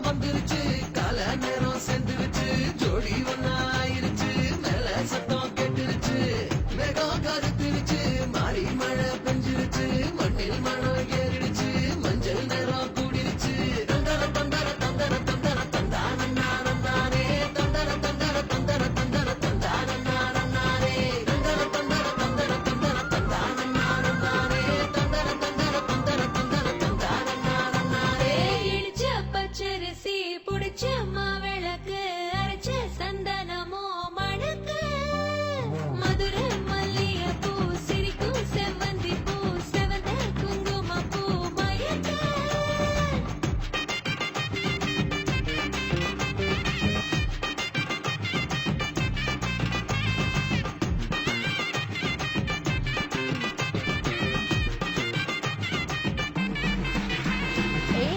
காலம் வந்துருச்சு கால நேரம் சென்றுருச்சு ஜோடி ஒன்னா ஆயிருச்சு மேல சத்தம் கேட்டுருச்சு மேகம் கருத்துருச்சு மாறி மழை பெஞ்சிருச்சு மண்ணில் மனம் ஏறிடுச்சு மஞ்சள் நேரம் கூடிருச்சு தந்தர தந்தர தந்தர தந்தர தந்தானே தந்தர தந்தர தந்தர தந்தர தந்தானே தந்தர தந்தர தந்தர தந்தர தந்தானே தந்தர தந்தர தந்தர தந்தர தந்தானே இடிச்ச பச்சரிசி புடிச்ச மாவிளக்கு அரைச்ச சந்தனமோ மணக்கு மதுரை மல்லிகைப்பூ சிரிக்கும் செவ்வந்தி பூ செவந்த குங்குமப்பூ மயக்க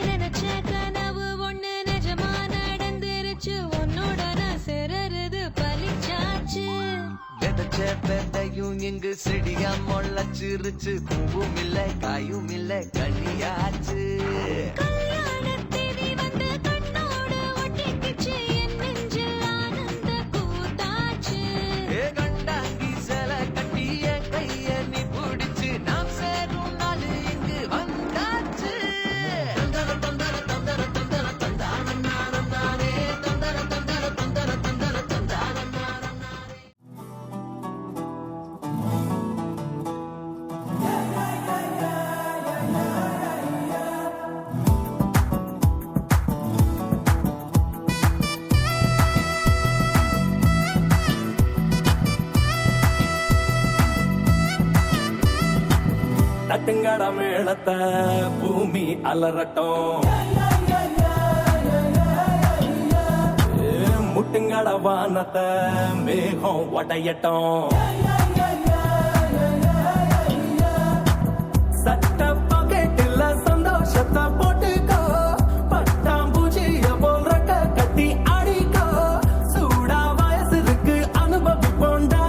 நினைச்ச கனவு ஒண்ணு நிஜமா நடந்துருச்சு உன்னோட நான் சிறருது பலிச்சாச்சு விதைச்ச விதையும் இங்கு செடியா முளைச்சிருச்சு பூவும் இல்ல காயும் இல்ல கனியாச்சு கல்யாணத்தேதி வந்து கண்ணோடு ஒட்டிக்கிச்சு என் நெஞ்சில் ஆனந்த கூத்தாச்சு ஏ கண்டாங்கி சில கட்டி என் கைய நீ பிடிச்சு நாம் சேரும் நாள் இங்கு வந்தாச்சு தந்தர தந்தர தந்தர தந்தர தந்தானே தந்தர தந்தர தந்தர தந்தர தந்தானே தட்டுங்கட மேளத்தை பூமி அலறட்டும் முட்டுங்கட வானத்தை மேகம் உடையட்டும் சட்ட பாக்கெட்டில் சந்தோஷத்தை போட்டுக்கோ பட்டாம்பூச்சிய போல் ரெக்க கட்டி அடிக்கோ சூடா வயசு இருக்கு அனுபவிப்போண்டா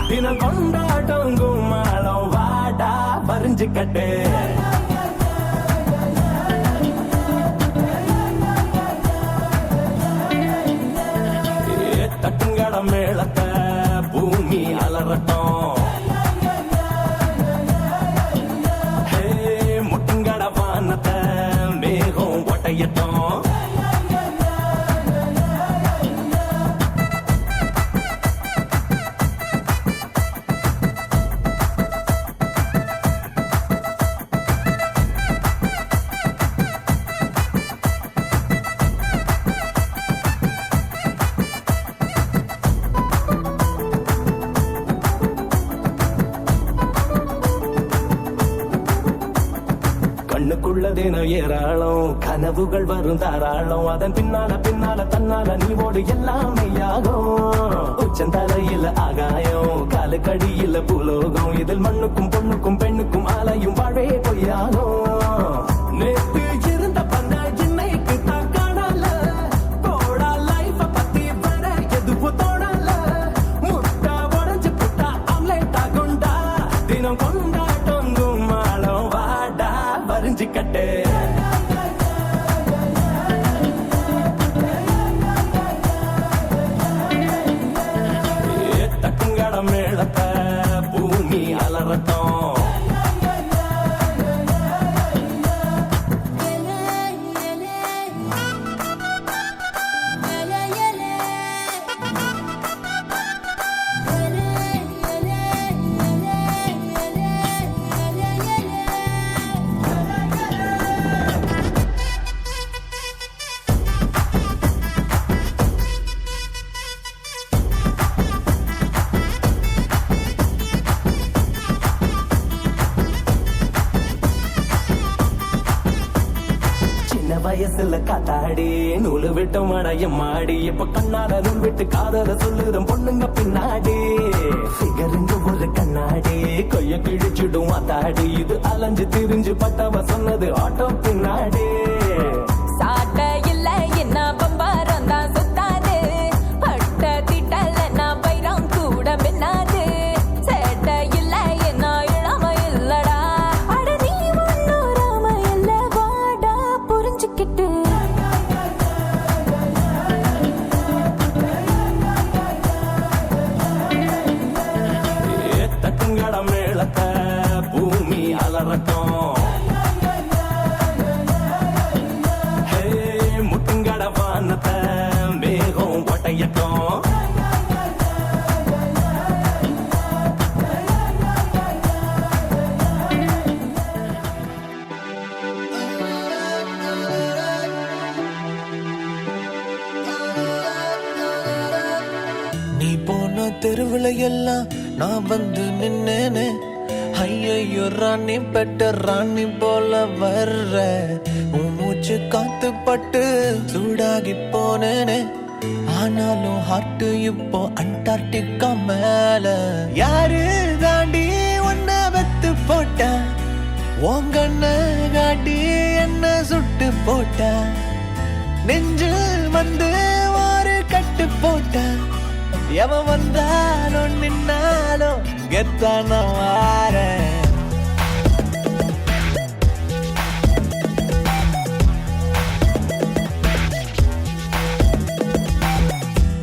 தினம் கொண்டாட்டம் கும்மாளம் வாடா பறிஞ்சுக்கட்டு தட்டுங்கட மேளத்தை பூமி அலறட்டும் முட்டுங்கட வானத்தை மேகம் ஒட்டையட்டும் கண்ணுக்குள்ளதேனோ ஏராளம் கனவுகள் வரும் தாராளம் அதன் பின்னால பின்னால தன்னால நீ ஓடு எல்லாமே ஆகும் உச்சந்தலையில ஆகாயம் காலுக்கடியில பூலோகம் இதில் மண்ணுக்கும் பொண்ணுக்கும் பெண்ணுக்கும் ஆலையும் வாழே பொய்யாகும் நேற்று இருந்த பண்ண இன்னைக்கு தான் காணல போடா லைஃப பத்தி வர எதுவும் தோணல முட்டா உடஞ்சு புட்டா ஆம்லேட் ஆகுண்டா தினம் கொண்டாட்டம் கும்மாளம் வாடா வரிஞ்சுக்கட்டு தட்டுங்கட மேளத்தை பூமி அலறட்டும் வயசுல காத்தாடி நூலு விட்டு மடையம் மாடி இப்ப கண்ணால நூல் விட்டு காதல சொல்லுறோம் பொண்ணுங்க பின்னாடி ஃபிகருங்க ஒரு கண்ணாடி கைய கிழிச்சிடும் அத்தாடி இது அலைஞ்சு திரிஞ்சு பட்டவ சொன்னது ஆட்டோ பின்னாடி சாட்ட இல்ல என்ன பம்பாரம் தான் சுத்தாது பட்ட திட்டல நான் பைரம் கூட மின்னாது சேட்ட இல்ல என்ன இளம இல்லடா அட நீ ஒன்னும் ராம இல்ல வாடா புரிஞ்சுக்கிட்டு தெருவுல எல்லாம் நான் வந்து நின்னேனே. ஐயோ ராணி பெட்ட ராணி போல வர்ற உன் மூச்சு காத்து பட்டு சூடாகி போனேனே. ஆனாலும் ஹார்ட் இப்போ அண்டார்டிகா மேல. யாரு தாண்டி உன்ன வெத்து போட்ட, உங்கண்ண காட்டி என்ன சுட்டு போட்ட. நெஞ்சில் வந்து ஒரு கட்டு போட்ட. எவன் வந்தாலும் நின்னாலும் கெத்தான வாரேன்.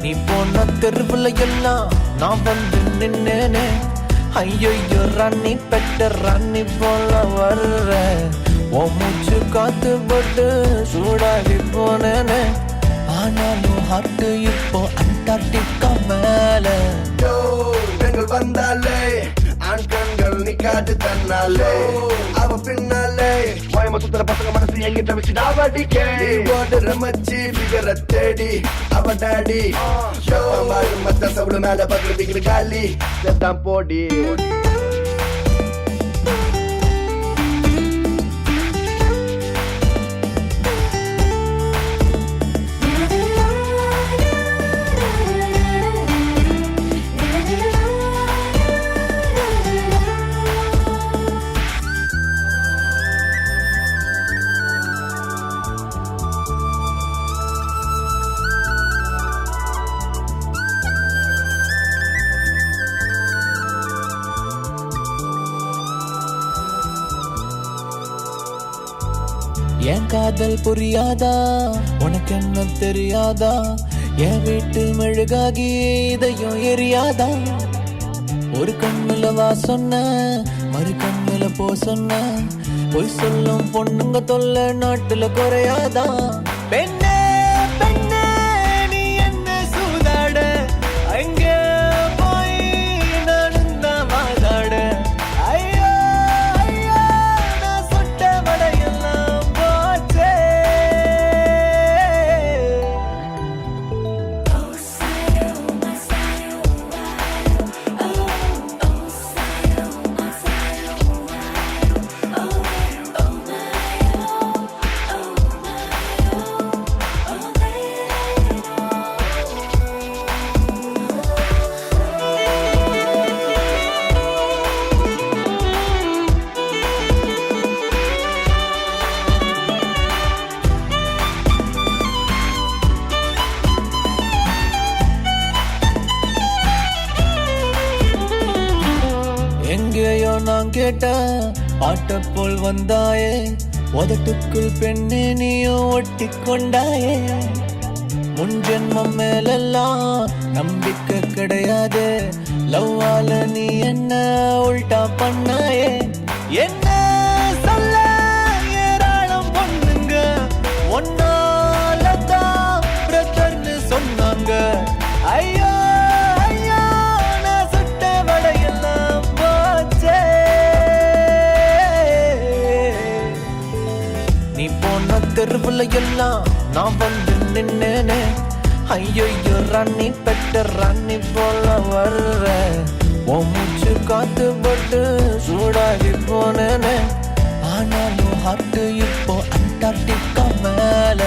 நீ போன தெருவுல எல்லாம் நான் வந்து நின்னேனே. ஐயோ ராணி பெட்ட ராணி போல வர்ற உன் மூச்சு காத்து போட்டு சூடாகி போனேனே. ஆனாலும் ஹார்ட் இப்போ அண்டார்டிகா மேல. பெண்கள் வந்தாலே ஆண் கண்கள் நிக்காது தன்னாலே. அவ பின்னாலே வாயம சுத்துற பசங்க மனசு எங்கிட்ட வச்சு டாவடிக்கே. ஓடுற மச்சி பிகர தேடி அவ டாடி மத்த சவுடு மேல பக்கத்து காலி செத்தான் போடி. என் காதல் புரியாதா உனக்கு என்ன தெரியாதா. என் வீட்டு மெழுகாகி இதையும் எரியாதா. ஒரு கண்ணுல வா சொன்ன மறு கண்ணுல போ சொன்ன. பொய் சொல்லும் பொண்ணுங்க தொல்லை நாட்டுல குறையாதா. பெண்ணே பெண்ணே நீ என்ன சூதாட, அங்க போய் நானும் தான் வாதாட. ஐயோ ஐயோ நான் சுட்ட வடையெல்லாம் போச்சே. எங்கேயோ நான் கேட்ட பாட்ட போல் வந்தாயே. உதட்டுக்குள் பெண்ணே நீயும் ஒட்டி கொண்டாயே. முன் ஜென்மம் மேலெல்லாம் நம்பிக்கை கிடையாது. லவ்வால நீ என்ன உல்டா பண்ணாயே. என்ன சொல்ல ஏராளம் பொண்ணுங்க ஒன்னாலதான் பிரதர்னு சொன்னாங்க. ஐயோ ஐயோ நான் சுட்ட வடையெல்லாம் போச்சே. நீ போன தெருவுல எல்லாம் நான் வந்து நின்னேனே. ஐயோ ராணி பெட்ட ராணி போல வர்ற உன் மூச்சு காத்து போட்டு சூடாகி போனேனே. ஆனாலும் ஹார்ட் இப்போ அண்டார்டிகா மேல.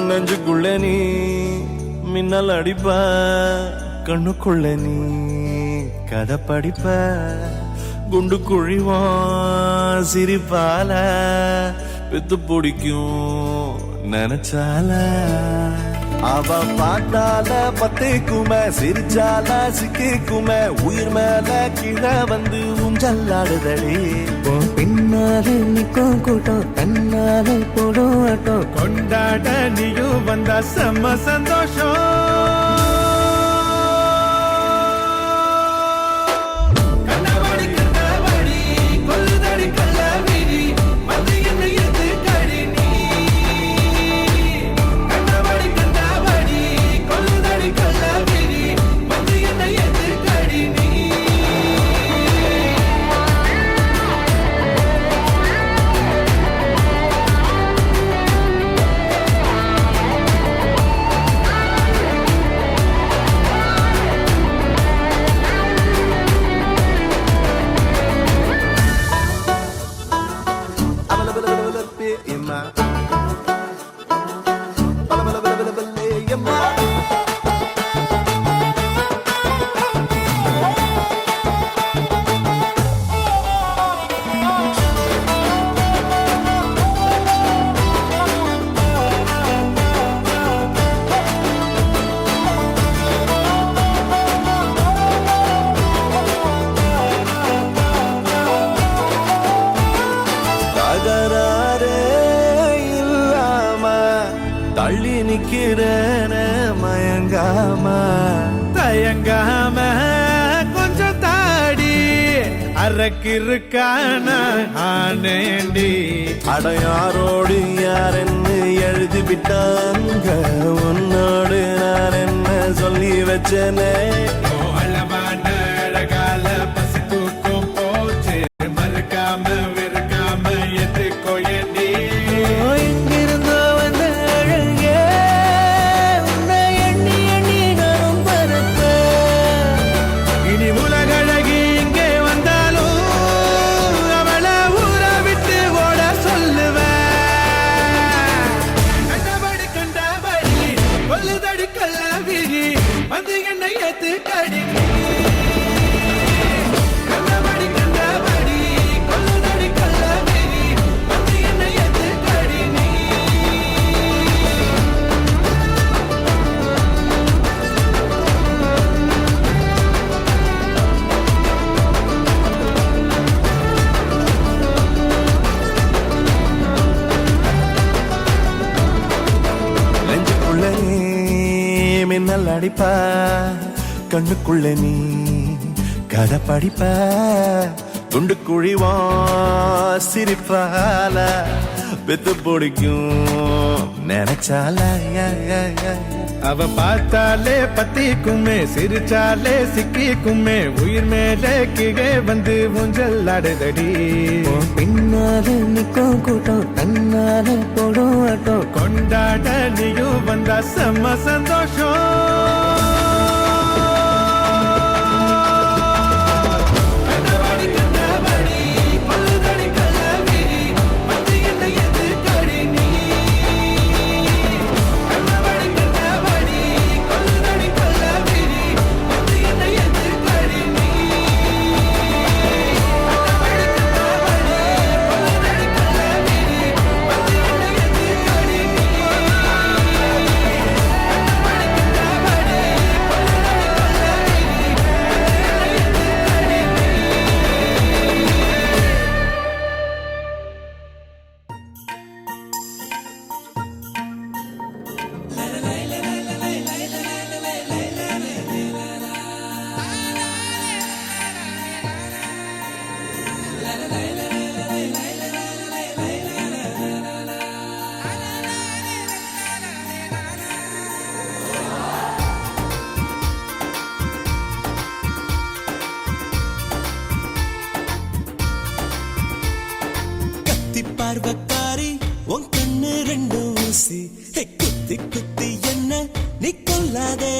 நெஞ்சுக்குள்ள நீ மின்னல் அடிப்ப, கண்ணுக்குள்ள நீ கதை படிப்ப, குண்டு குழிவான் சிரிப்பால வித்து பிடிக்கும் நினைச்சால அவ பார்த்தால பத்திக்குமே சிரிச்சால சிக்கிக்குமே உயிர் மேல கீழே வந்து ஊஞ்சல்லாடுதடி பின்னாலே நிக்கும் கூட்டம் தன்னாலே போடும் ஆட்டம் கொண்டாட நீயும் வந்தா செம்ம சந்தோஷம் தள்ளி நிக்கிறேன மயங்காம தயங்காம கொஞ்சம் தாடி அரக்கிருக்கான ஆனேண்டி அடையாரோடு யாரென்னு எழுதி விட்டாங்க உன்னோடு நான் என்ன சொல்லி வச்சனே அழகால பசி தூக்கம் போச்சு மறுக்காம வெறுக்காம எதுக்கோ ஏண்டி மின்னல் அடிப்ப கண்ணுக்குள்ள நீ கதை படிப்ப துண்டு குழிவா சிரிப்பால வித்து பிடிக்கும் நினைச்சால அவ பார்த்தாலே பத்திக்குமே சிரிச்சாலே சிக்கிக்குமே உயிர் மேலே கீழே வந்து ஊஞ்சல் ஆடுதடி பின்னாலே நிக்கும் கூட்டம் தன்னாலே போடும் ஆட்டம் கொண்டாட நீயும் வந்தா செம்ம சந்தோஷம் பார்வக்காரி உன் கண்ணு ரெண்டு ஊசி குத்தி குத்தி என்ன நீ கொல்லாதே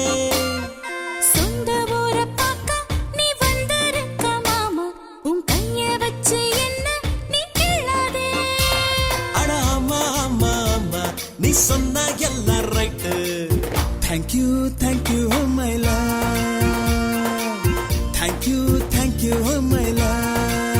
சொந்த ஊரை பார்க்க நீ வந்திருக்க மாமா உன் கைய வச்சு என்ன நீ கேளாதே அட ஆமா ஆமா ஆமா நீ சொன்ன எல்லாம் right thank you oh my love thank you oh my love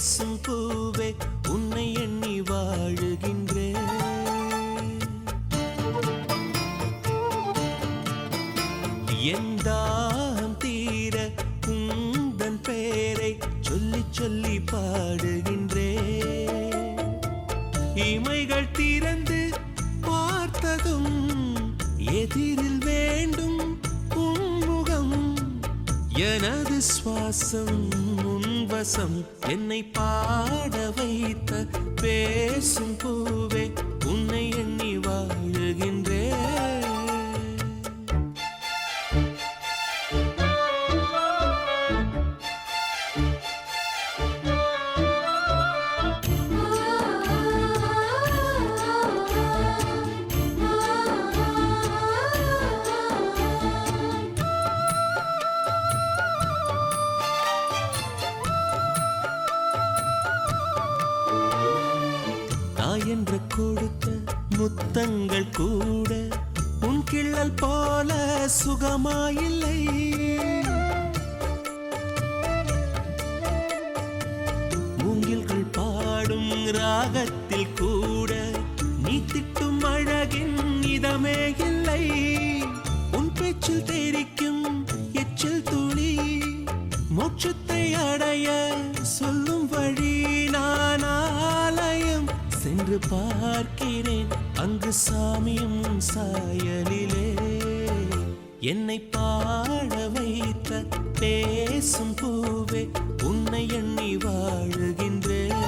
பேசும் பூவே உன்னை எண்ணி வாழுகின்றேன். என் தாகம் தீர உந்தன் பேரை சொல்லி சொல்லி பாடுகின்றேன். இமைகள் திறந்து பார்த்ததும் எதிரில் வேண்டும் உன்முகம். எனது சுவாசம் உன்வசம் என்னை பாட வைத்த பேசும் பூவே உன்னை எண்ணி வாழுகின்றேன். என்று கொடுத்த முத்தங்கள் கூட உன் கிள்ளல் போல சுகமாயில்லை. மூங்கில்கள் பாடும் ராகத்தில் கூட நீ திட்டும் அழகின் இதமே இல்லை. உன் பேச்சில் தெரிக்கும் எச்சில் துளி மோட்சத்தை அடைய சொல்லும் வழி. நான் ஆலயம் சென்று பார்க்கிறேன் அங்கு சாமியும் சாயலிலே. என்னை பாட வைத்த பேசும் பூவே உன்னை எண்ணி வாழுகின்றேன்.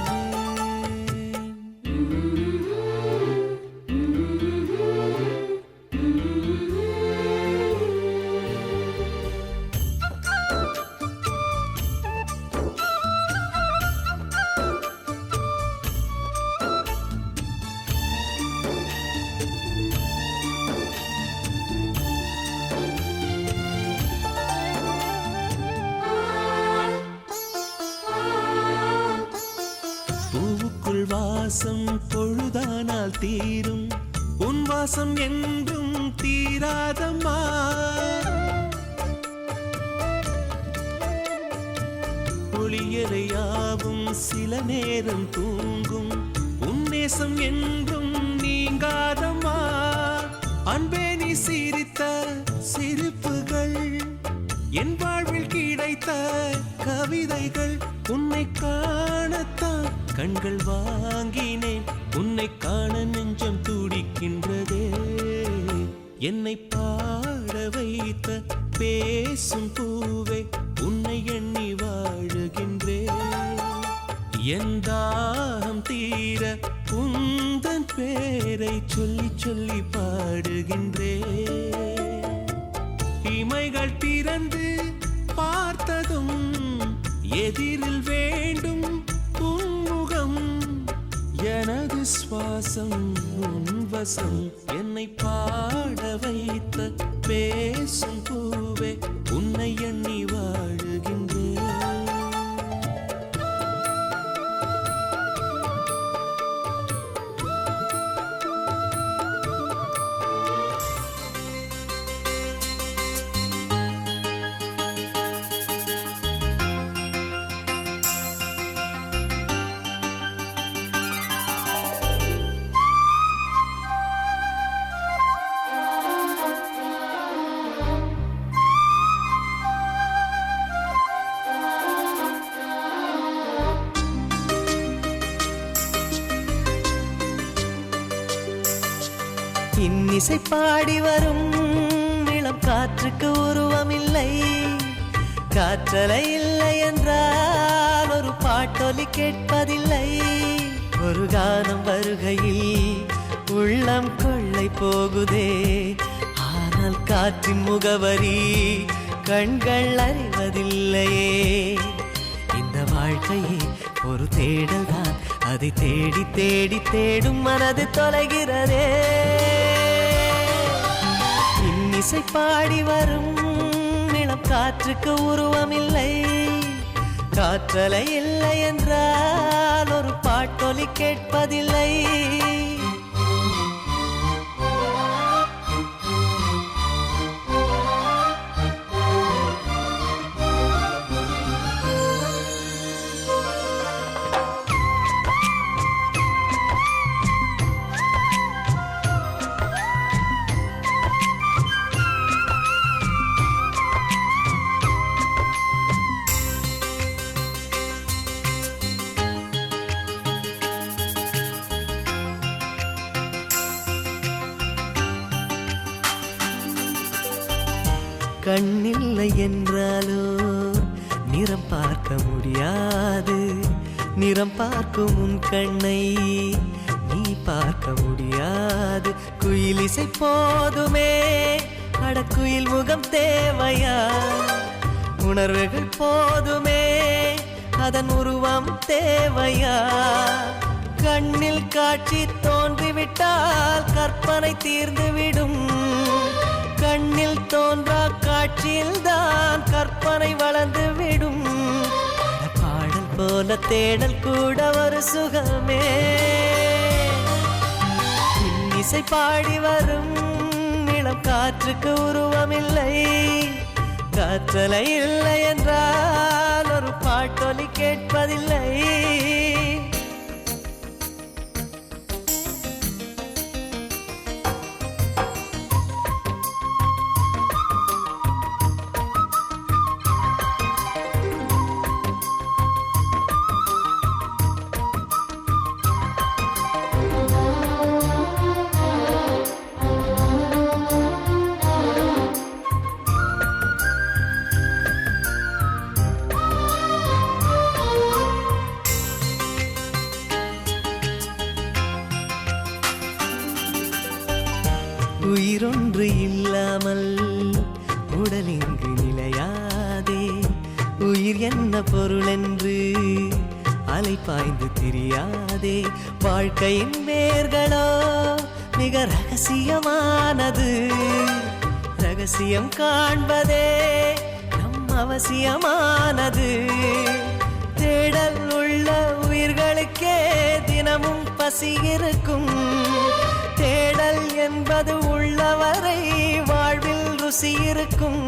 வாசம் பொழுதானால் தீரும் உன் வாசம் என்றும் தீராதம்மா. ஒளியறையாவும் சில நேரம் தூங்கும் உன் நேசம் என்றும் நீங்காதம்மா. அன்பே நீ சிரித்த சிரிப்புகள் என் வாழ்வில் கிடைத்த கவிதைகள். உன்னை காணத்தான் கண்கள் வாங்கினேன் உன்னை காண நெஞ்சம் துடிக்கின்றதே. என்னை பாட வைத்த பேசும் பூவே உன்னை எண்ணி வாழுகின்றேன். என் தாகம் தீர உந்தன் பேரை சொல்லி சொல்லி பாடுகின்றேன். இமைகள் திறந்து பார்த்ததும் எதிரில் வேண்டும் உன்முகம். எனது சுவாசம் உன்வசம் என்னை பாட வைத்த பேசும் பூவே உன்னை எண்ணி வாழுகின்றேன். இன்னிசை பாடி வரும் இளம் காற்றுக்கு உருவமில்லை. காற்றலை இல்லை என்றால் ஒரு பாட்டொலி கேட்பதில்லை. ஒரு கானம் வருகையில் உள்ளம் கொள்ளை போகுதே. ஆனால் காற்றின் முகவரி கண்கள் அறிவதில்லையே. இந்த வாழ்க்கையே ஒரு தேடல் தான், அதை தேடி தேடி தேடும் மனது தொலைகிறதே. இன்னிசை பாடி வரும் இளம் காற்றுக்கு உருவமில்லை. காற்றலை இல்லை என்றால் ஒரு பாட்டொலி கேட்பதில்லை. கண்ணில்லை என்றாலோ நிறம் பார்க்க முடியாது, நிறம் பார்க்கும் உன் கண்ணை நீ பார்க்க முடியாது. குயில் இசை போதுமே, அடக்குயில் முகம் தேவையா? உணர்வுகள் போதுமே, அதன் உருவம் தேவையா? கண்ணில் காட்சி தோன்றிவிட்டால் கற்பனை தீர்ந்துவிடும். கண்ணில் தோன்றா காட்சியில் தான் கற்பனை வளர்ந்துவிடும். பாடல் போல தேடல் கூட ஒரு சுகமே. இசை பாடி வரும் இளம் காற்றுக்கு உருவமில்லை. காற்றலை இல்லை என்றால் ஒரு பாட்டொலி கேட்பதில்லை. உயிரொன்று இல்லாமல் உடல் இங்கு நிலையாதே. உயிர் என்ன பொருள் என்று அலைப்பாய்ந்து தெரியாதே. வாழ்க்கையின் வேர்களோ மிக ரகசியமானது. ரகசியம் காண்பதே நம் அவசியமானது. தேடல் உள்ள உயிர்களுக்கே தினமும் பசி இருக்கும். தேடல் என்பது உள்ளவரை வாழ்வில் ருசி இருக்கும்.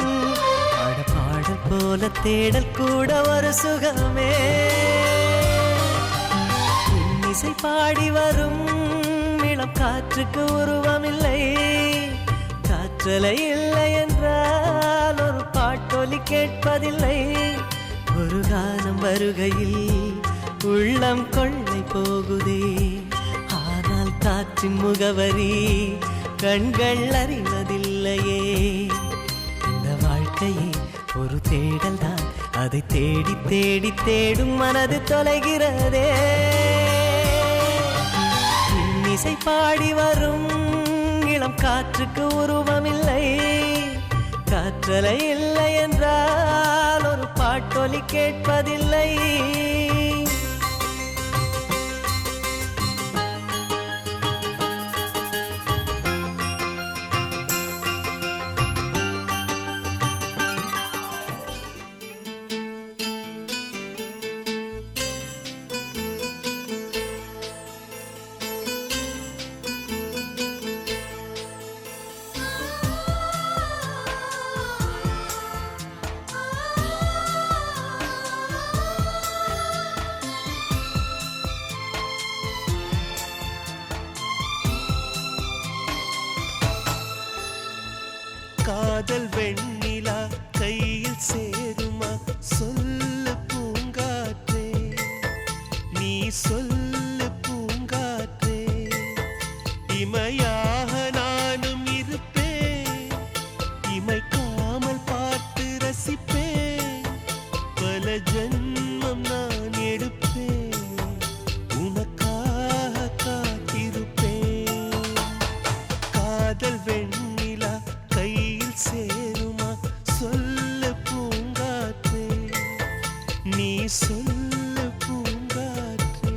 பாடல் போல தேடல் கூட ஒரு சுகமே. இசை பாடி வரும் இளம் காற்றுக்கு உருவமில்லை. காற்றலை இல்லை என்றால் ஒரு பாட்டொலி கேட்பதில்லை. ஒரு காலம் வருகையில் உள்ளம் கொள்ளை போகுதே. ஆனால் காற்றின் முகவரி கண்கள் அறிவதில்லையே. இந்த வாழ்க்கையே ஒரு தேடல் தான், அதை தேடி தேடி தேடும் மனது தொலைகிறதே. இசை பாடி வரும் இளம் காற்றுக்கு உருவமில்லை. காற்றலை இல்லை என்றால் ஒரு பாட்டொலி கேட்பதில்லை. காதல் வெண்ணிலா கையில் சேருமா? சொல்லு பூங்காற்றே, நீ சொல்லு பூங்காற்றே. இமையாக நானும் இருப்பேன், இமைக்காமல் பார்த்து ரசிப்பேன். பல ஜன்மம் நான் எடுப்பேன், உனக்காக காத்திருப்பேன். காதல் வெண்ணிலா கையில் சேருமா? சொல்லு பூங்காற்றே, நீ சொல்லு பூங்காற்றே.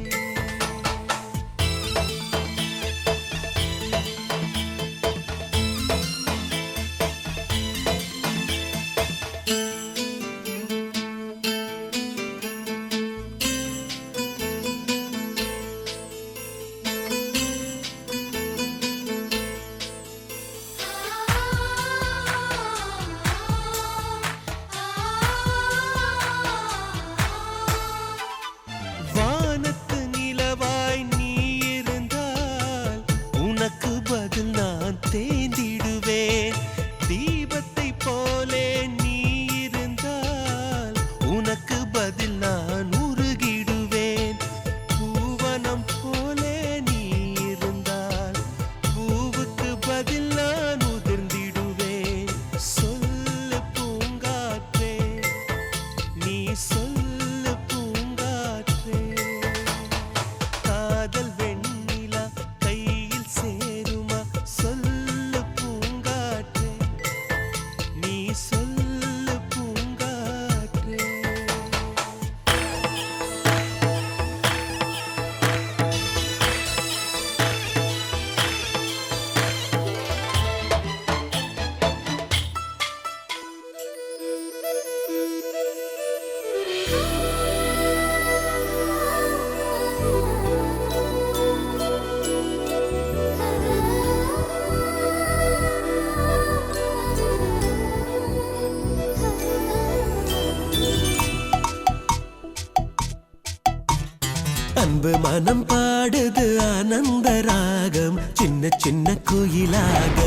மனம் பாடுது ஆனந்த ராகம் சின்ன சின்ன குயிலாக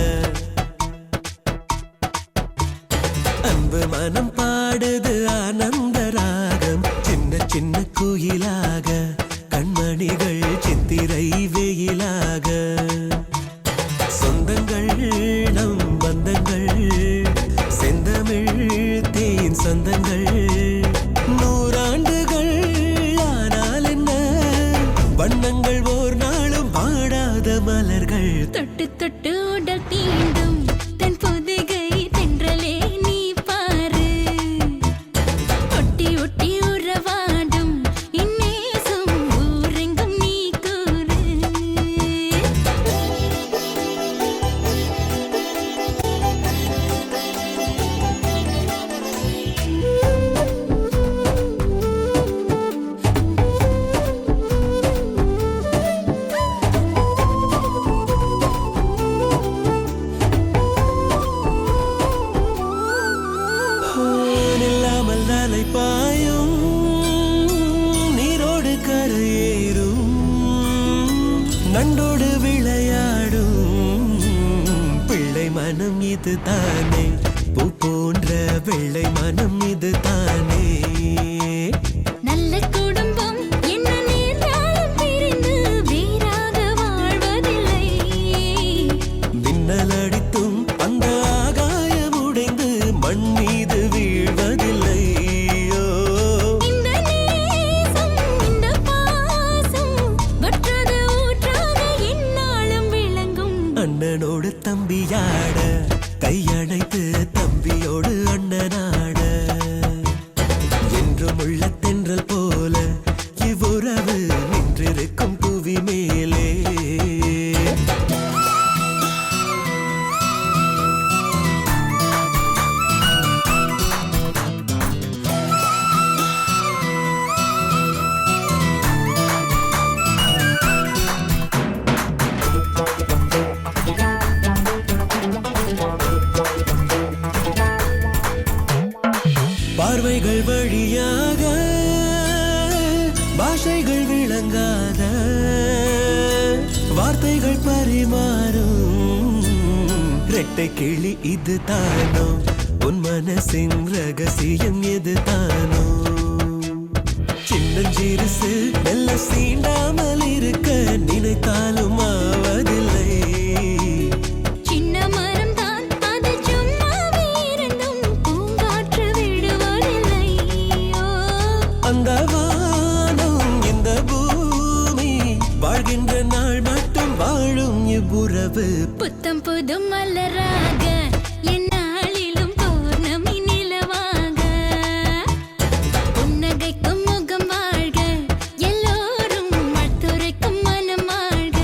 அன்பு மனம் பாடுது ஆனந்த ராகம் சின்ன சின்ன குயிலாக கண்மணிகள் சித்திரை வெயிலாக சொந்தங்கள் நம் பந்தங்கள் செந்தமிழ் தேன் சொந்தங்கள் நூறாண்டுகள் ஆனால் என்ன வண்ணங்கள் ஓர் நாளும் பாடாத மலர்கள் தொட்டு தொட்டு உடல் தீண்டும் தன் பொதிகை தென்றலே நீ பாரு ஒட்டி ஒட்டி உறவாடும் இந்நேசம் ஊரெங்கும் நீ கூறு இல்லாமல் அலை பாயும் நீரோடு கரையேறும் நண்டோடு விளையாடும் பிள்ளை மனம் இது தானே பூ போன்ற வெள்ளை மனம் இது தானே நல்ல குடும்பம் என்ன நேர்காலம் பிரிந்து வேறாக வாழ்வதில்லை மின்னல் அடித்தும் அந்த ஆகாயம் உடைந்து மண் மீது வீழ்வதில்லை ஓ, இந்த நேசம் இந்த பாசம் வற்றாத ஊற்றாக எந்நாளும் விளங்கும் அண்ணனோடு தம்பியாட கையணைத்து தம்பியோடு அண்ணனாட என்றும் உள்ள தென்றல் போல இவ்வுறவு நின்றிருக்கும் புவி மேலே பார்வைகள் வழியாக பாஷைகள் விளங்காத வார்த்தைகள் பரிமாறும் ரெட்டை கிளி இது தானோ உன் மனசின் ரகசியம் எது தானோ சின்னஞ்சிறுசு மெல்ல சீண்டாமல் இருக்க நினைத்தாலும் ஆவதில்லை சின்ன மரம் தான் அது சும்மாவே இருந்தும் பூங்காற்று விடுவதில்லை அந்த வானம் இந்த பூமி வாழ்கின்ற நாள் மட்டும் வாழும் இவ்வுறவு புத்தம் புது மலராக எந்நாளிலும் பௌர்ணமி நிலவாக புன்னகைக்கும் முகம் வாழ்க எல்லோரும் மத்துரைக்கும் மனம் வாழ்க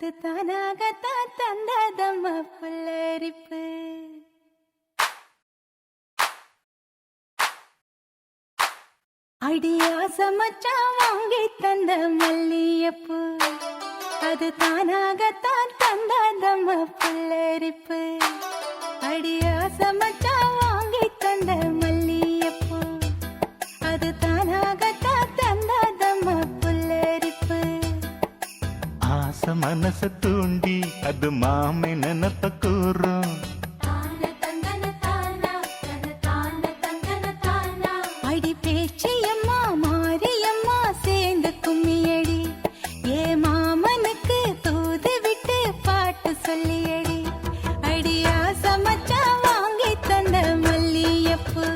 அது தானாகத்தான் தந்ததம்மா புல்லரிப்பு. அடியாச மச்சான் வாங்கி தந்த மல்லியப்பூ, அது தானாகத்தான் தந்ததம்மா புல்லரிப்பு. அடியாச மச்சான் வாங்கி தந்த மல்லியப்பூ, அது தானாகத்தான் தந்ததம்மா புல்லரிப்பு. ஆசை மனச தூண்டி அது மாமை நினப்ப கூறும். அடி பேச்சியம்மா மாரியம்மா சேர்ந்து கும்மியடி, ஏ மாமனுக்கு தூது விட்டு பாட்டு சொல்லியடி. அடியா சமச்சா வாங்கி தந்த மல்லியப்பூ,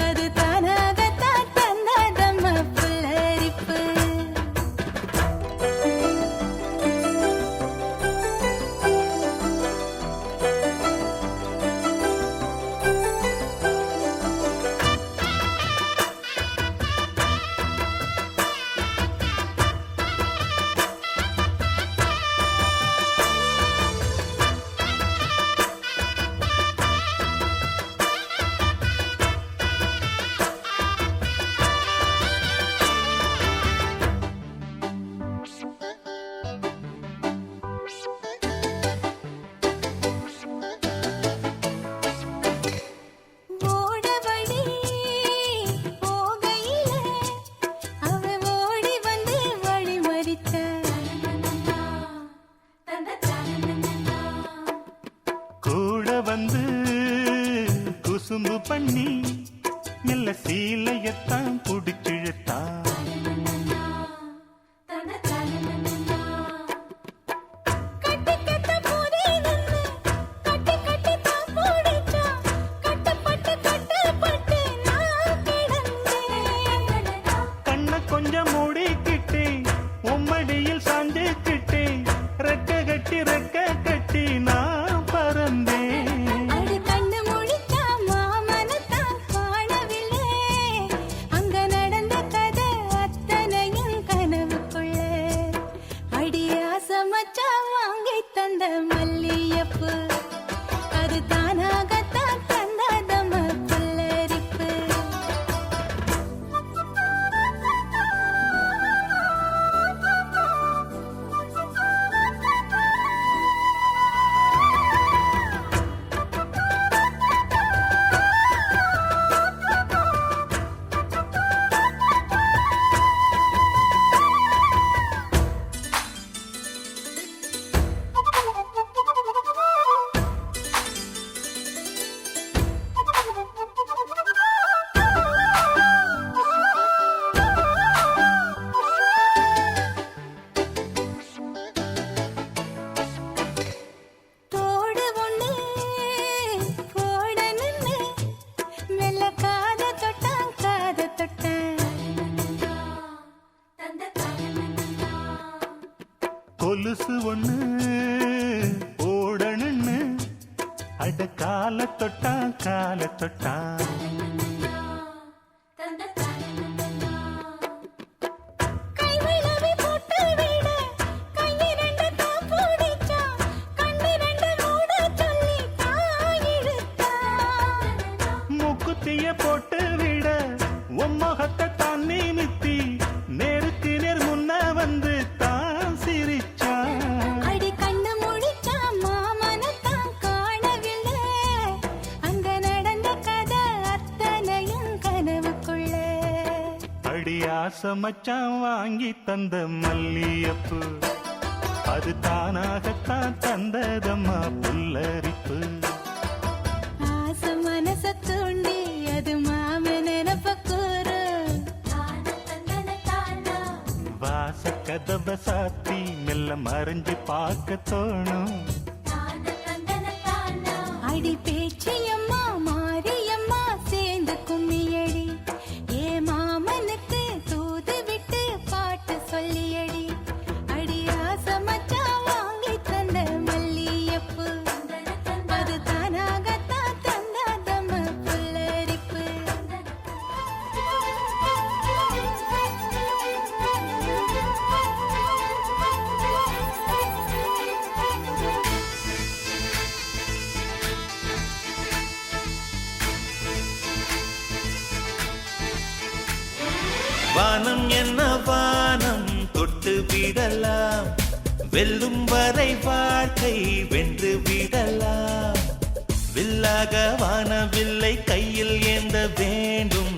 அது தானாகத்தான் தந்ததம்மா புல்லரிப்பு. ஓடவழி போகையில அவ ஓடி வந்து வழிமறித்த. கூட வந்து குசும்பு பண்ணி மெல்ல சீலையத்தான் புடிச்சிழுத்தா. கட்டி கட்ட போதே நின்னு கட்டி கட்டி தான் போடிச்சா, கட்டப்பட்டு கட்டப்பட்டு நான் கிடந்தேன். கண்ண கொஞ்சம் மூடிக்கிட்டே உம்மடியில் சாஞ்சுக்கிட்டே ரெக்க கட்டி நான் பறந்தேன். அடி கண்ணு முழிச்சா மாமனத்தான் காணவில்லை, அங்க நடந்த கதை அத்தனையும் கனவுக்குள்ள. அடியாச மச்சான் வாங்கி தந்த மல்லியப்பூ, அது தானாகத்தான் தந்ததம்மா புல்லரிப்பு. தோடு ஒண்ணு போட நின்னு மெல்ல காத தொட்டான். கொலுசு ஒண்ணு ஓடணுன்னு அட கால தொட்டா. கைவிளவி போட்டு விட கையிரண்டு தான் பிடிச்சா, கண்ணிரண்டு மூட சொல்லி தான் இழுத்தா. மூக்குத்திய போட்டு விட உம்மகத்தை தான் நிமித்தி நேருக்கு நேர் முன்ன வந்து தான் சிரிச்சா. அடி கண்ணு முழிச்சா மாமனத்தான் காணவில்லை, அங்க நடந்த கதை அத்தனையும் கனவுக்குள்ள. அடி ஆசை மச்சான் வாங்கி தந்த மல்லியப்பு, அது தானாகத்தான் தந்ததம்மா புல்லரிப்பு. ஆசை மனச தூண்டி அது மாம நினப்ப கூறு. வாச கதவை சாத்தி மெல்ல மறைஞ்சு பார்க்க தோணும். அடி பேச்சியம்மா மாரியம்மா சேர்ந்து கும்மியடி, ஏ மாமனுக்கு தூது விட்டு பாட்டு சொல்லியடி. அடி ஆசை மச்சான் வாங்கி தந்த மல்லியப்பூ, அது தானாகத்தான் தந்ததம்மா புல்லரிப்பு. வானம் என்ன வானம் தொட்டு விடலாம், வெல்லும் வரை வாழ்க்கை வென்று விடலாம். வில்லாக வானவில்லை கையில் ஏந்த வேண்டும்,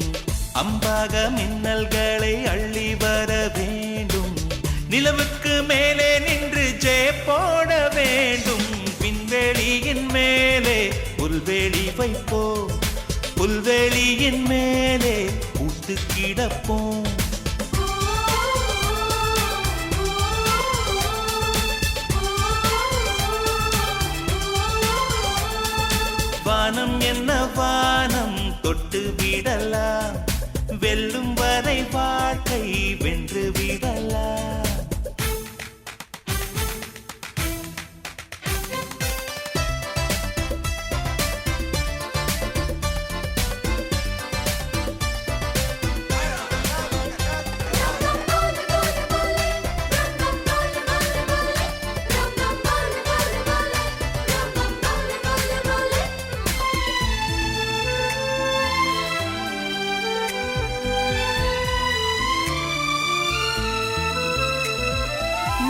அம்பாக மின்னல்களை அள்ளி வர வேண்டும். நிலவுக்கு மேலே நின்று ஜெய போட வேண்டும். விண்வெளியின் மேலே புல்வெளி வைப்போம், புல்வெளியின் மேலே பூத்து கிடப்போம். வானம் என்ன வானம் தொட்டு விடலாம், வெல்லும் வரை வாழ்க்கை வென்று விடலாம்.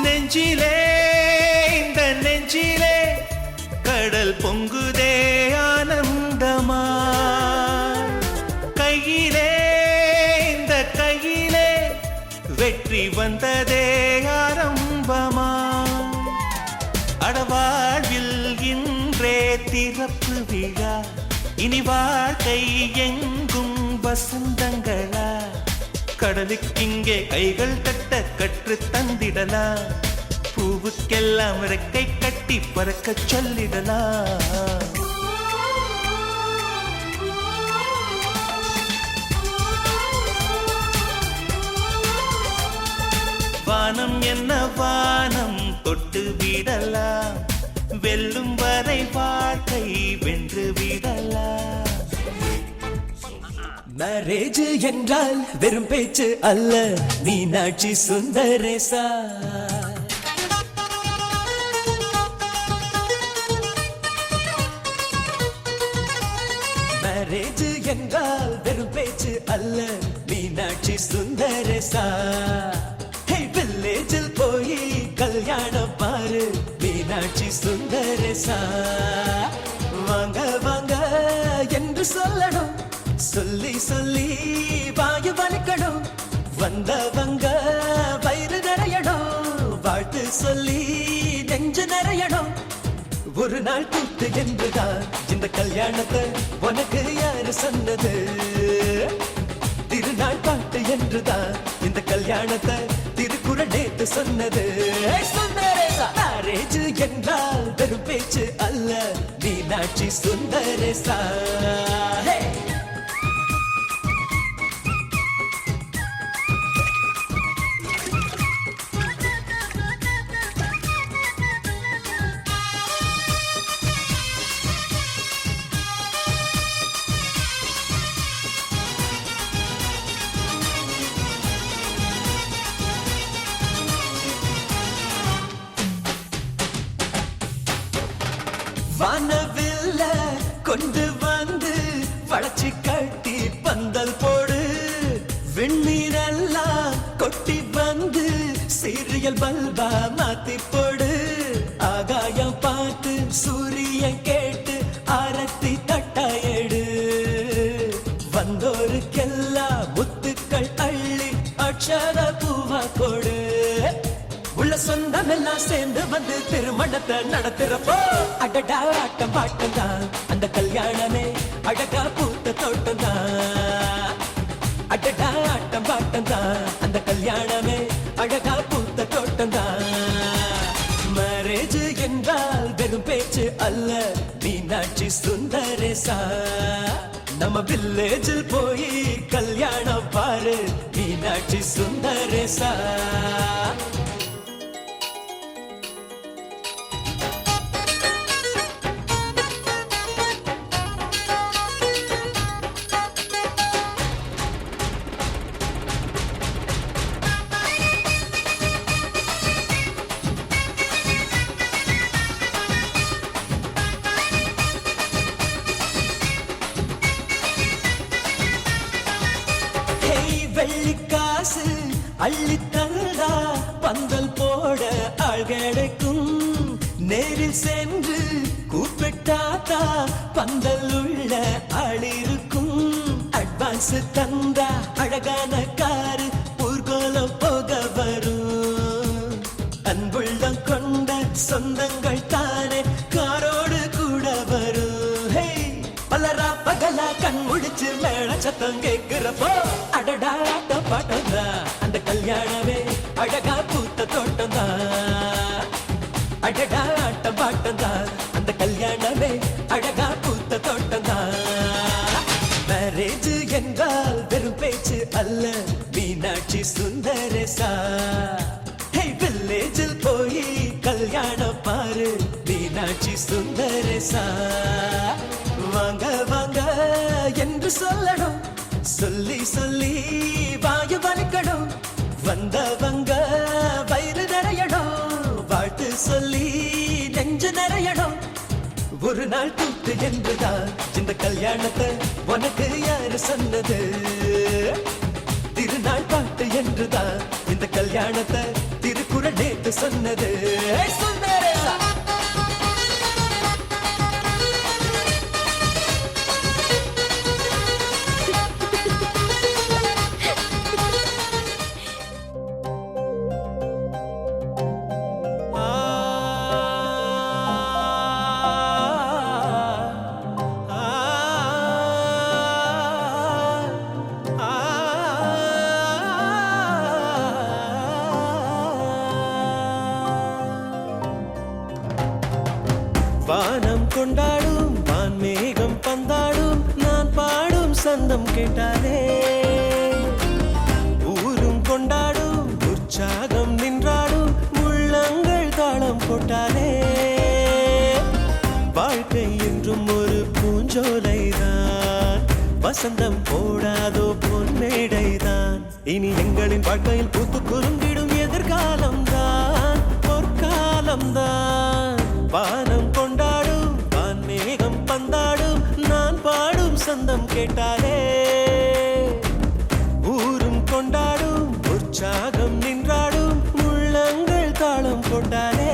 நெஞ்சிலே இந்த நெஞ்சிலே கடல் பொங்குதே ஆனந்தமா, கையிலே இந்த கையிலே வெற்றி வந்ததே ஆரம்பமா. அடவாழ்வில் இன்றே திறப்பு விழா, இனி வாழ்க்கை எங்கும் வசந்தங்களா. கடலுக்கிங்கே கைகள் தட்ட கற்று தந்திடலாம், பூவுக்கெல்லாம் ரெக்கை கட்டி பறக்க சொல்லிடலாம். வானம் என்ன வானம் தொட்டு விடலாம், வெல்லும் வரை வாழ்க்கை வென்று விடலாம். மேரேஜ் என்றால் வெறும் பேச்சு அல்ல, மீனாட்சி சுந்தரேசா. மேரேஜ் என்றால் வெறும் பேச்சு அல்ல, மீனாட்சி சுந்தரேசா. வில்லேஜில் போய் கல்யாணம் பாரு, மீனாட்சி சுந்தரேசா. வாங்க வாங்க என்று சொல்லணும், சொல்லி சொல்லி வாயு வலிக்கணும். வந்தவங்க வயிறு நிறையணும், வாழ்த்து சொல்லி நெஞ்சு நிறையணும். ஒரு நாள் கூத்து என்றுதான் இந்த கல்யாணத்தை உனக்கு யாரு சொன்னது? திருநாள் பாட்டு என்றுதான் இந்த கல்யாணத்தை திருக்குறள் நேத்து சொன்னது. மேரேஜ் என்றால் வெறும் பேச்சு அல்ல, மீனாட்சி சுந்தரேசா. வானவில்ல கொண்டு வந்து வளைச்சி கட்டி பந்தல் போடு, விண்ணீரெல்லாம் கொட்டி வந்து சீரியல் பல்பா மாத்தி போடு. ஆகாயம் பார்த்து சூரியன் கேட்டு ஆரத்தி தட்டாயடு, வந்தோருக்கெல்லாம் முத்துக்கள் அள்ளி அக்ஷர பூவா கொடு. உள்ள சொந்தம் எல்லாம் சேர்ந்து வந்து திருமணத்தை நடத்துறப்போ அடடா ஆட்டம் பாட்டம் தான் அந்த கல்யாணமே அழகா பூத்த தோட்டம் தான். அடடா ஆட்டம் பாட்டம் தான் அந்த கல்யாணமே அழகா பூத்த தோட்டம் தான். மேரேஜ் என்றால் வெறும் பேச்சு அல்ல, மீனாட்சி சுந்தரேசா. நம்ம வில்லேஜில் போய் கல்யாணம் பாரு, மீனாட்சி சுந்தரேசா. வெள்ளிக்காசு அள்ளி தந்தா பந்தல் போட ஆள் கிடைக்கும் நேரில் சென்று கூப்பிட்டாத்தா பந்தல் உள்ள ஆள் இருக்கும் அட்வான்ஸ் தந்தா அழகான காரு ஊர்கோலம் போக வரும் அன்புள்ளம் கொண்ட சொந்தங்கள் தானே காரோடு கூட வரும் ஹே பலரா பகலா கண் முடிச்சு மேல சத்தம் கேக்குறப்போ அடடா ஆட்டம் பாட்டம் தான் அந்த கல்யாணமே அழகா பூத்த தோட்டம் தான் அடடா ஆட்டம் பாட்டம் தான் அந்த கல்யாணமே அழகா பூத்த தோட்டம் தான் மேரேஜ் என்றால் வெறும் பேச்சு அல்ல மீனாட்சி சுந்தரேசா வில்லேஜில் போய் கல்யாணம் பாரு மீனாட்சி சுந்தரேசா வாங்க வாங்க என்று சொல்லணும் சொல்லி சொல்லி வாயு வலிக்கணும் வந்தவங்க வயிறு நிறையணும் வாழ்த்து சொல்லி நெஞ்சு நிறையணும் ஒரு நாள் கூத்து என்றுதான் இந்த கல்யாணத்தை உனக்கு யாரு சொன்னது திருநாள் பாட்டு என்றுதான் இந்த கல்யாணத்தை திருக்குறள் நேத்து சொன்னது சுந்தரேசா வானம் கொண்டாடும் வான்மேகம் பந்தாடும் நான் பாடும் சந்தம் கேட்டாலே ஊரும் கொண்டாடும் உற்சாகம் நின்றாடும் உள்ளங்கள் தாளம் போட்டாலே வாழ்க்கை என்றும் ஒரு பூஞ்சோலைதான் வசந்தம் போடாதோ பொன்மேடைதான் இனி எங்களின் வாழ்க்கையில் பூத்து குறுங்கிடும் எதிர்காலம் தான் பொற்காலம் தான் வானம் கொண்டாடும் வான்மேகம் பந்தாடும் நான் பாடும் சந்தம் கேட்டாலே ஊரும் கொண்டாடும் உற்சாகம் நின்றாடும் உள்ளங்கள் தாளம் போட்டாலே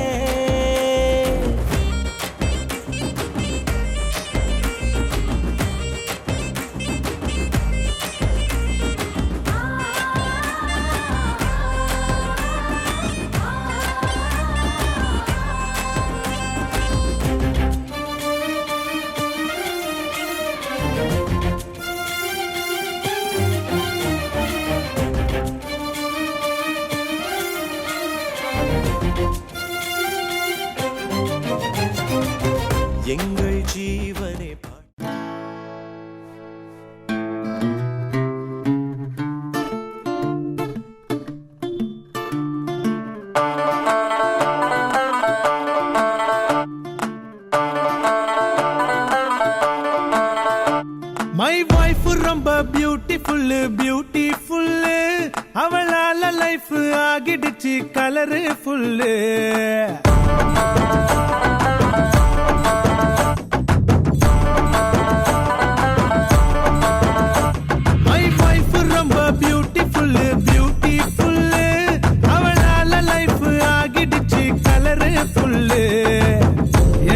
எங்கள் ஜீவனே மை வைஃப் ரொம்ப பியூட்டிஃபுல் பியூட்டிஃபுல் அவளால லைஃப் ஆகிடுச்சு கலரு ஃபுல்லு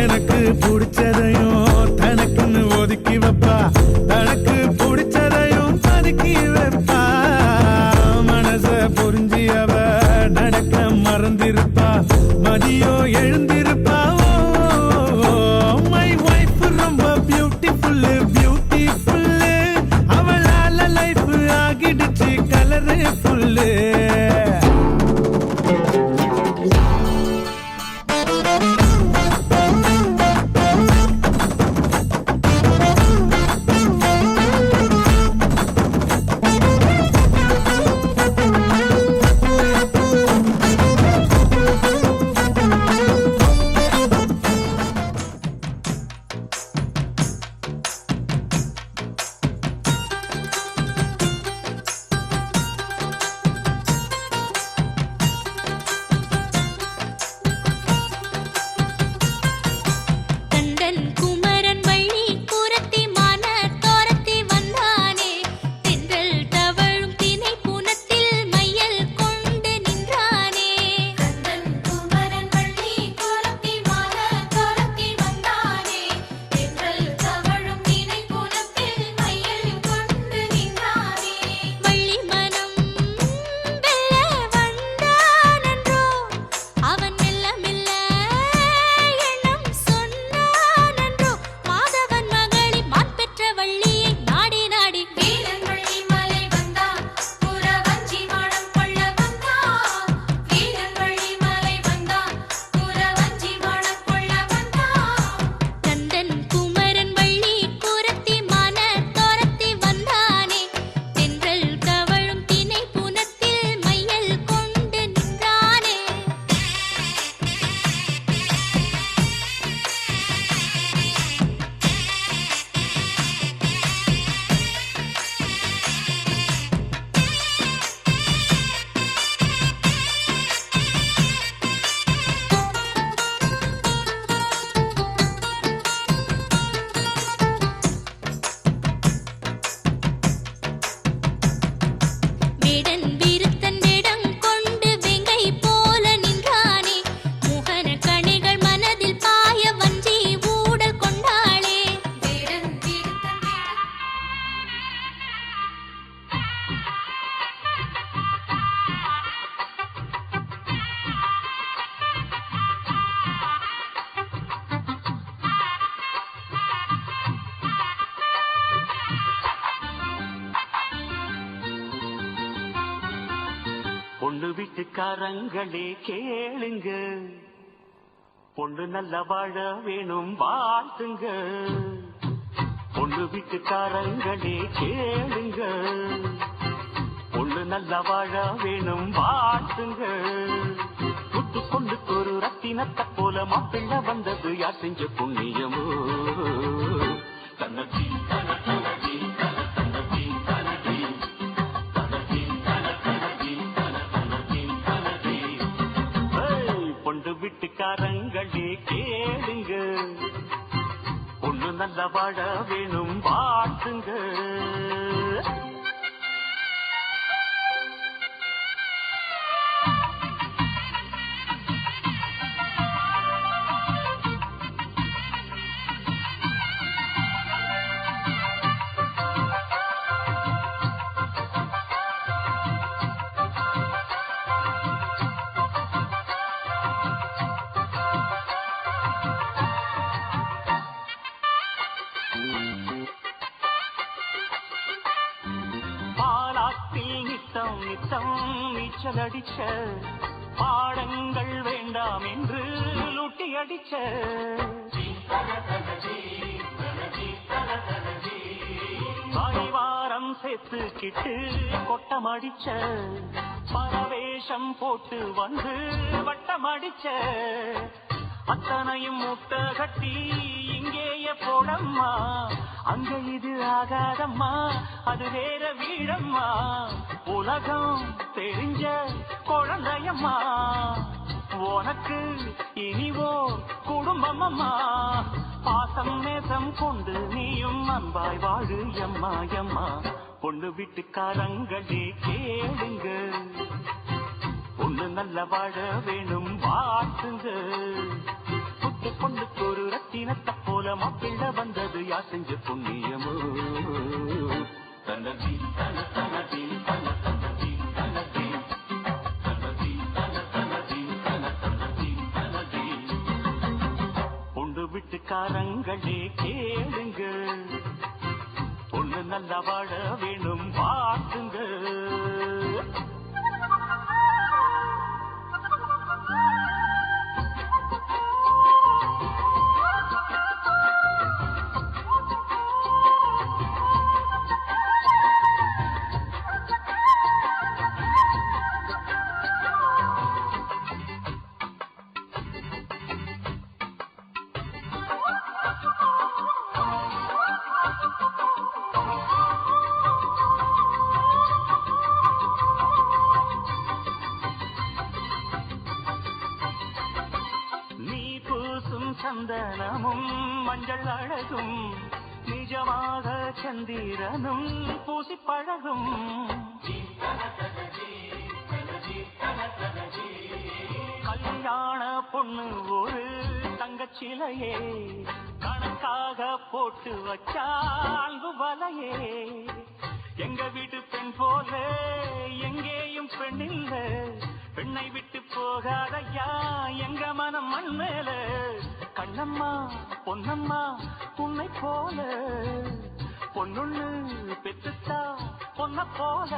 எனக்கு பிடிச்சதையும் தனக்குன்னு ஒதுக்கி வைப்பா தனக்கு பிடிச்சதையும் பதுக்கி வைப்பா மனச புரிஞ்சி அவ நடக்க மறந்திருப்பா மதியோ எழுந்திருப்பா மை வைஃப் ரொம்ப பியூட்டிஃபுல் பியூட்டிஃபுல் அவளால லைஃப் ஆகிடுச்சு கலரு ஃபுல்லு வேடன் விருத்தன் வேடம் கொண்டு வெங்கை போல நின்றானே மோகன கணைகள் மனதில் பாய வஞ்சி ஊடல் கொண்டாளே வேடன் விருத்தன் பொண்ணு வீட்டுக்காரங்களே கேளுங்க, பொண்ணு நல்ல வாழ வேணும் வாழ்த்துங்க. பொண்ணு வீட்டுக்காரங்களே கேளுங்க, பொண்ணு நல்ல வாழ வேணும் வாழ்த்துங்க. குட்டு பொண்ணுக்கு ஒரு ரத்தினத்தை போல மாப்பிள்ள வந்தது யார் செஞ்ச புண்ணியமோ. தன்னதி தனதி தனதி தனதி பொண்டு வீட்டுக்காரங்களே கேளுங்க, பொண்ணு நல்ல வாழ வேணும் வாழ்த்துங்க. பாலாத்தில் நித்தம் நித்தம் நீச்சல் அடிச்ச, பாடங்கள் வேண்டாம் என்று லூட்டி அடிச்ச, வாரம் சேர்த்துக்கிட்டு கொட்டம் அடிச்ச, பரவேஷம் போட்டு வந்து வட்டம் அடிச்ச, அத்தனையும் முட்டை கட்டி இங்கேயே போடம்மா, அங்க இது ஆகாதம்மா அது வேற வீடம்மா, உலகம் தெரிஞ்ச குழந்தையம்மா, உனக்கு இனிவோ குடும்பமம்மா, பாசம் நேசம் கொண்டு நீயும் அன்பாய் வாழு எம்மா எம்மா. பொண்ணு வீட்டுக்காரங்களே கேளுங்க, பொண்ணு நல்ல வாழ வேணும் வாழ்த்துங்க. புட்டு பொண்ணுக்கு ஒரு ரத்தினத்தை போல மாப்பிள்ள வந்தது யார் செஞ்ச புண்ணியமோ. தனதி தன தனதி தன தனதி தனதி தனதி தன தனதி தன தனதி தனதி. பொண்ணு வீட்டுக்காரங்களே கேளுங்க, பொண்ணு நல்ல வாழ வேணும் வாழ்த்துங்க. சந்தனமும் மஞ்சள் அழகும் நிஜமாக சந்திரனும் பூசி பழகும், கல்யாண பொண்ணு ஒரு தங்கச்சிலையே கணக்காக போட்டு வச்சாங்கு வலையே, எங்க வீட்டு பெண் போல எங்கேயும் பெண் இல்ல, பெண்ணை விட்டு போகாதையா எங்க மனம் மண் மேல, கண்ணம்மா பொன்னம்மா உன்னை போல பொண்ணுன்னு பெத்துத்தா பொன்ன போல,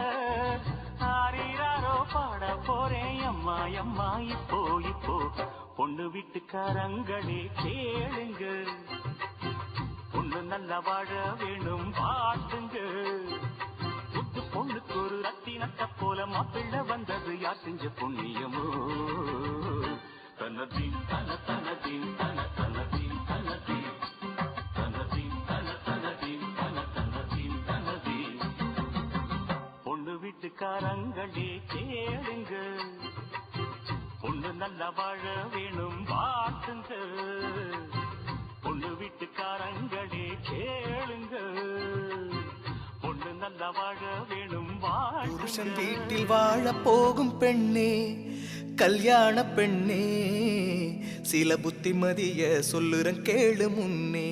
ஆரீராரோ பாட போறேன் அம்மா அம்மா இப்போ இப்போ. பொண்ணு வீட்டுக்காரங்களே கேளுங்க, பொண்ணு நல்ல வாழ வேணும் வாழ்த்துங்க. புத்து பொண்ணுக்கு ஒரு ரத்தினத்தை போல மாப்பிள்ள வந்தது யார் செஞ்ச புண்ணியமோ. தனதி தன தனதி தன தனதி தனதி தனதி தன தனதி தன தனதி தனதி. பொண்ணு வீட்டுக்காரங்களே கேளுங்க, பொண்ணு நல்ல வாழ வேணும் வாழ்த்துங்க. பொண்ணு வீட்டுக்காரங்களே கேளுங்க, பொண்ணு நல்ல வாழ வேணும் புருஷன் வீட்டில் வாழ போகும் பெண்ணே கல்யாண பெண்ணே சில புத்திமதிய சொல்லுறன் கேளு முன்னே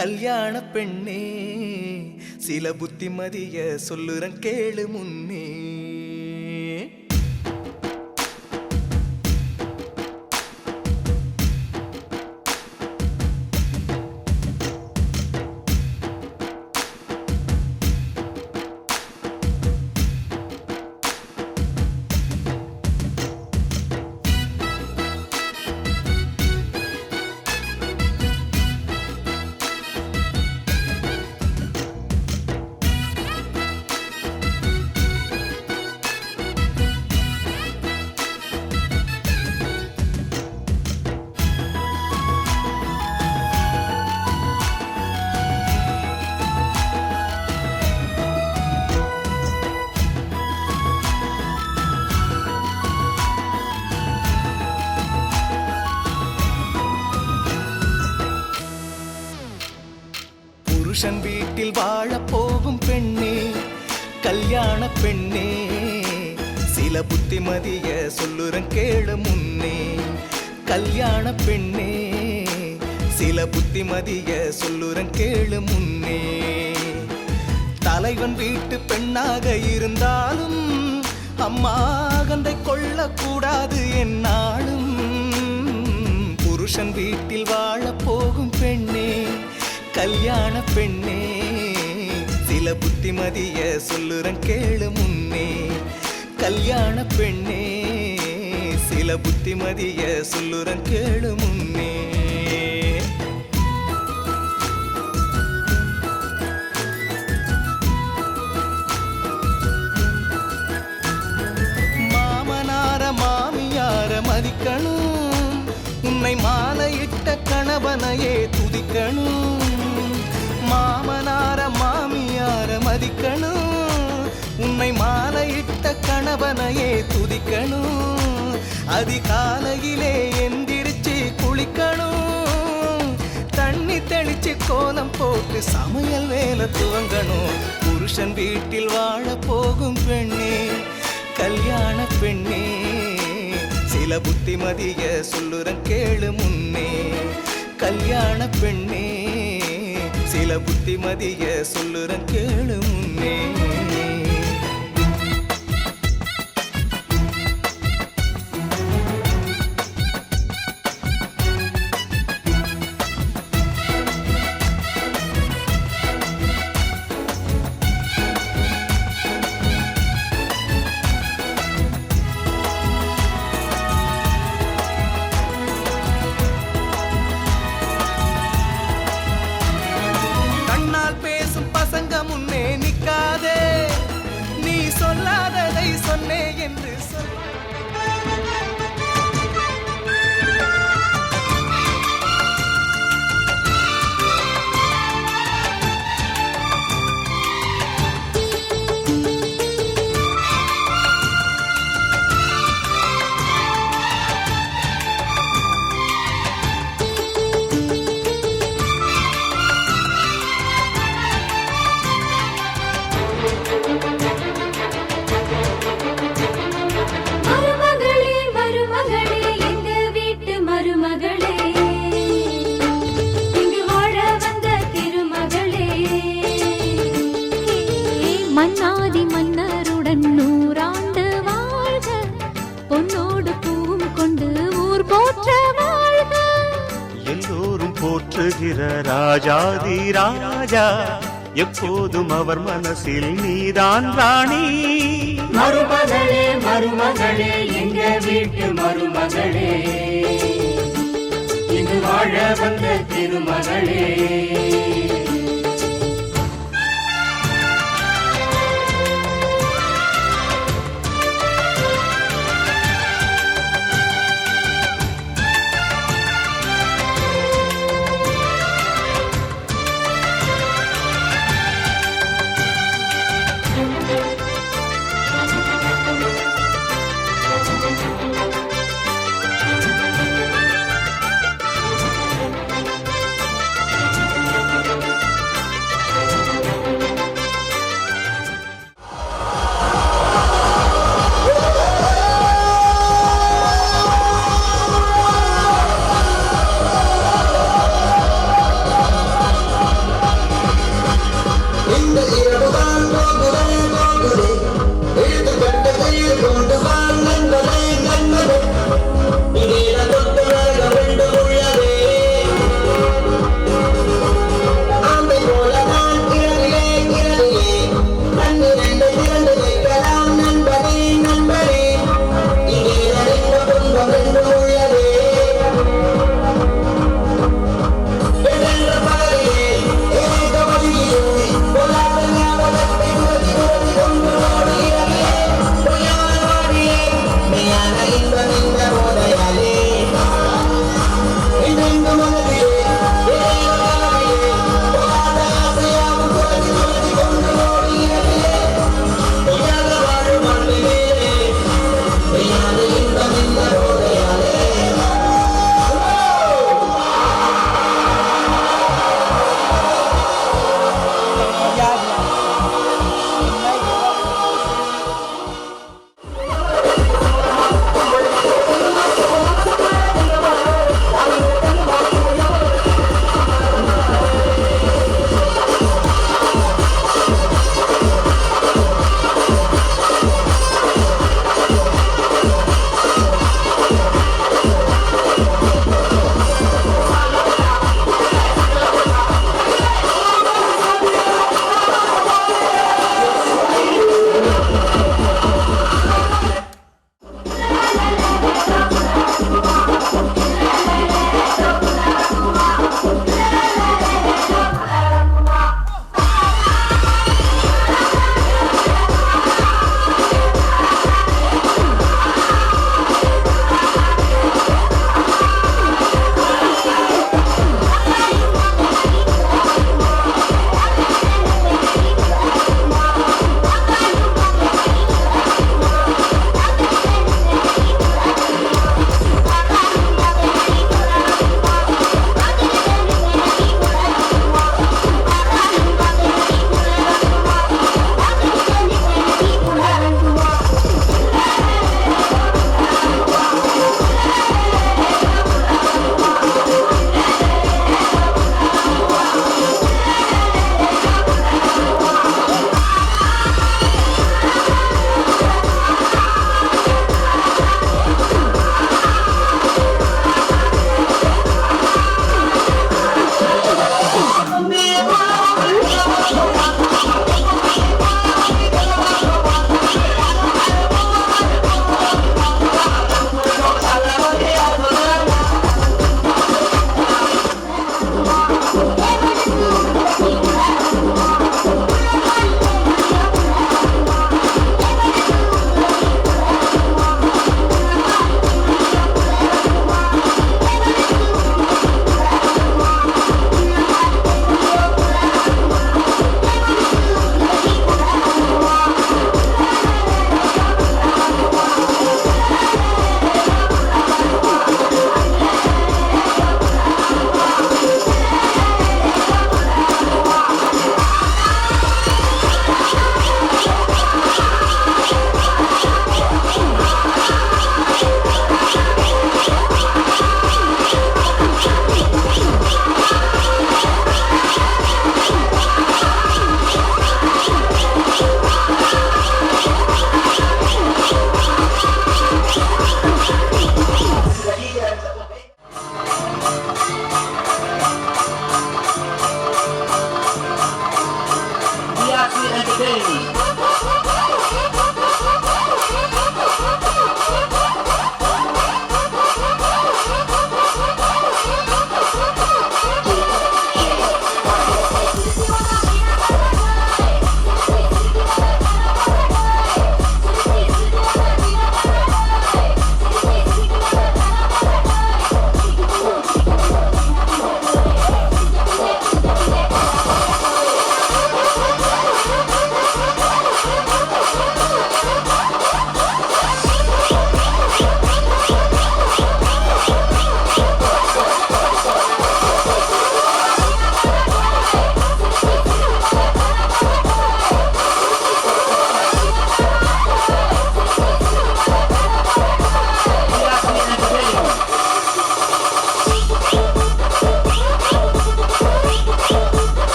கல்யாண பெண்ணே சில புத்திமதிய சொல்லுறன் கேளு முன்னே புருஷன் வீட்டில் வாழ போகும் பெண்ணே கல்யாண பெண்ணே சில புத்திமதிய சொல்லுறன் கேளு முன்னே கல்யாண பெண்ணே சில புத்திமதிய சொல்லுறன் கேளு முன்னே தலைவன் வீட்டு பெண்ணாக இருந்தாலும் அம்மா அகந்தை கொள்ளக்கூடாது என்னாலும் புருஷன் வீட்டில் வாழ போகும் பெண்ணே கல்யாண பெண்ணே சில புத்திமதிய சொல்லுறன் கேளு முன்னே கல்யாண பெண்ணே சில புத்திமதிய சொல்லுறன் கேளு முன்னே மாமனார மாமியார மதிக்கணும் உன்னை மாலையிட்ட கணவனையே துதிக்கணும் மாமனார மாமியார மதிக்கணும் உன்னை மாலையிட்ட கணவனையே துதிக்கணும் அதிகாலையிலே எந்திரிச்சு குளிக்கணும் தண்ணி தெளிச்சு கோலம் போட்டு சமையல் வேலை துவங்கணும் புருஷன் வீட்டில் வாழ போகும் பெண்ணே கல்யாண பெண்ணே சில புத்திமதிய சொல்லுறன் கேளு முன்னே கல்யாண பெண்ணே சில புத்திமதிய சொல்லுறன் கேளு முன்னே முன்னே நிக்காதே நீ சொல்லாததை சொன்னே என்று சொல் மன்னாதி மன்னருடன் நூறாண்டு வாழ்க பொன்னோடு பூவும் கொண்டு ஊர் போற்ற வாழ்க எல்லோரும் போற்றுகிற ராஜாதி ராஜா எப்போதும் அவர் மனசில் நீதான் ராணி மருமகளே மருமகளே எங்க வீட்டு மருமகளே இங்கு வாழ வந்த திருமகளே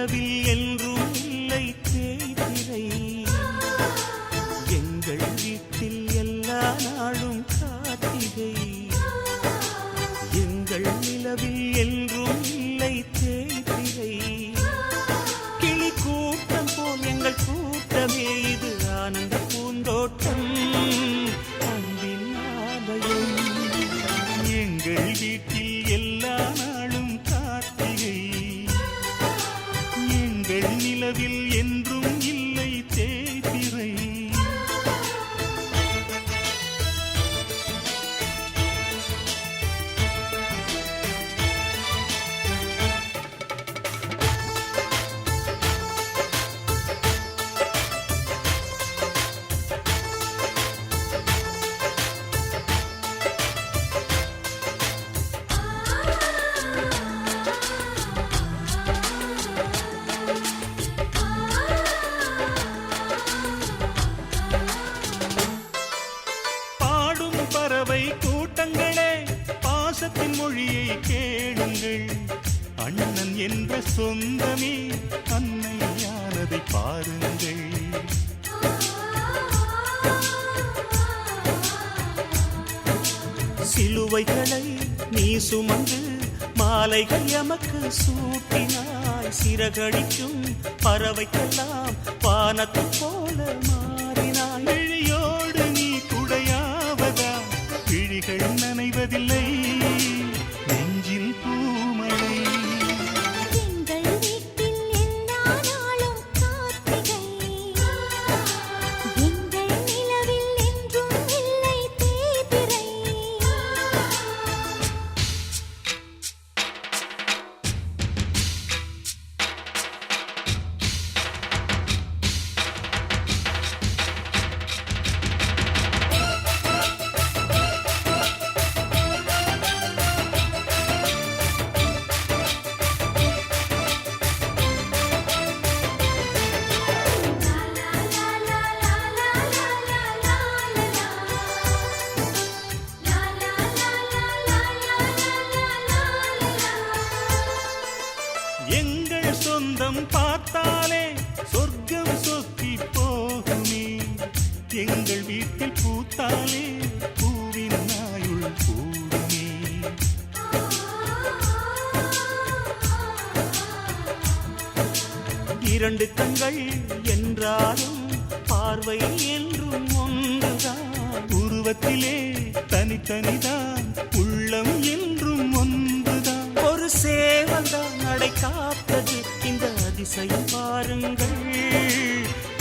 நிலவில் என்றும் இல்லை தேய்திரை எங்கள் வீட்டில் எல்லா நாளும் கார்த்திகை எங்கள் நிலவில் என்றும் இல்லை தேய்திரை கிளி கூட்டம் போல் எங்கள் கூட்டமே இது ஆனந்த பூந்தோட்டம் அன்பின் ஆலயம் எங்கள் வீட்டில் எல்லா நாளும் கார்த்திகை எங்கள் நிலவில் என்றும் இல்லை தேய்திரை பாடும் பறவை கூட்டங்களே பாசத்தின் மொழியை கேளுங்கள் அண்ணன் என்ற சொந்தமே அன்னையானதை பாருங்கள் சிலுவைகளை நீ சுமந்து மாலைகள் எமக்கு சூட்டினாய் சிறகடிக்கும் பறவைக்கெல்லாம் வானத்து போல மாறினாய் விழியோடு நீ குடையாவதா விழிகள் நனைவதில்லை நெஞ்சில் பூமழை எங்கள் வீட்டில் எல்லா நாளும் கார்த்திகை எங்கள் நிலவில் என்றும் இல்லை தேய்பிறை எங்கள் சொந்தம் பார்த்தாலே சொர்க்கம் சொத்தி போகுமே எங்கள் வீட்டில் பூத்தாலே பூவின் நாயுள் கூடுமே இரண்டு கண்கள் என்றாலும் பார்வை என்றும் ஒன்றுதான் உருவத்திலே தனித்தனிதான் உள்ளம் என்றும் ஒன்றுதான் ஒரு சேவல்தான் நடை காத்தது இந்த அதிசயம் பாருங்கள்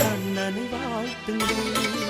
கண்ணனை வாழ்த்துங்கள்